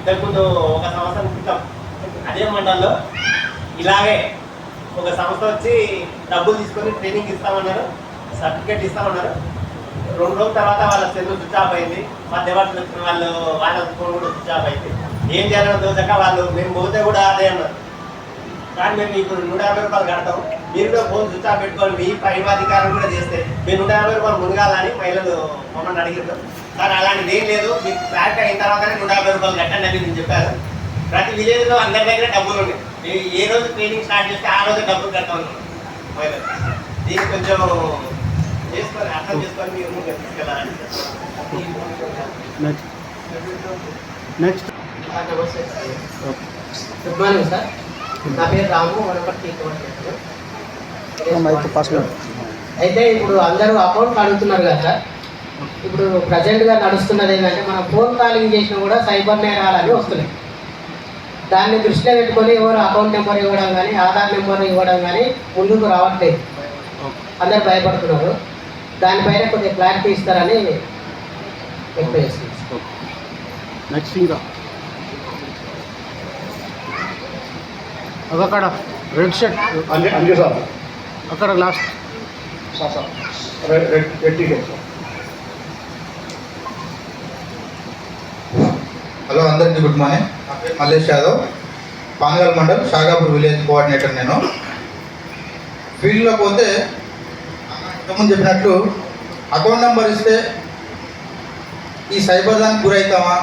ఇంతకుముందు ఒక సంవత్సరం క్రితం అదే మండలంలో ఇలాగే ఒక సంస్థ వచ్చి డబ్బులు తీసుకొని ట్రైనింగ్ ఇస్తామన్నారు, సర్టిఫికేట్ ఇస్తామన్నారు. 2 రోజుల తర్వాత వాళ్ళ సెల్లు స్విచ్ ఆఫ్ అయింది. మధ్యవర్తులు వచ్చిన వాళ్ళ ఫోన్ కూడా స్విచ్ ఆఫ్ అయింది. ఏం చేయాలో తోచక వాళ్ళు మేము పోతే కూడా అదే అన్నారు. కానీ మేము ఇప్పుడు 150 రూపాయలు కడతాం, మీరు కూడా ఫోన్ స్విచ్ ఆఫ్ పెట్టుకోవాలి, మీ పైవాధికారం కూడా చేస్తే మీరు 150 రూపాయలు మునగాలని మహిళలు మమ్మల్ని అడిగారు. కానీ అలాంటిది ఏం లేదు, మీకు ఫ్లాట్ అయిన తర్వాతనే 150 రూపాయలు కట్టండి అని నేను చెప్పారు. ప్రతి విలేజ్లో అందరి దగ్గర డబ్బులు ఉన్నాయి. మేము ఏ రోజు ట్రైనింగ్ స్టార్ట్ చేస్తే ఆ రోజు డబ్బులు కడతా ఉన్నాం మహిళలు. దీన్ని కొంచెం చేసుకొని అర్థం చేసుకొని మీరు ముందుకు తీసుకెళ్ళాలని. నెక్స్ట్ గుడ్ మార్నింగ్ సార్, నా పేరు రాము, వనపర్తి. అయితే ఇప్పుడు అందరూ అకౌంట్ అడుగుతున్నారు కదా సార్. ఇప్పుడు ప్రజెంట్గా నడుస్తున్నది ఏంటంటే మనం ఫోన్ కాలింగ్ చేసినా కూడా సైబర్ నేరాలని వస్తున్నాయి. దాన్ని దృష్టిలో పెట్టుకొని ఎవరు అకౌంట్ నెంబర్ ఇవ్వడం కానీ ఆధార్ నెంబర్ ఇవ్వడం కానీ ముందుకు రావట్లేదు, అందరు భయపడుతున్నారు. దానిపైన కొద్దిగా క్లారిటీ ఇస్తారని ఎక్కువ చేస్తుంది. నెక్స్ట్ ఇంకా అక్కడ రెడ్ షర్ట్ అంతే సార్, అక్కడ last red T-shirt sir. Hello అందరికీ గుడ్ మార్నింగ్. నా పేరు మల్లేష్ యాదవ్, పానగల్ మండల్ షాగాపూర్ విలేజ్ కోఆర్డినేటర్. నేను ఫీల్డ్లో పోతే ఇంతకుముందు చెప్పినట్లు అకౌంట్ నెంబర్ ఇస్తే ఈ సైబర్ దానికి గురవుతామా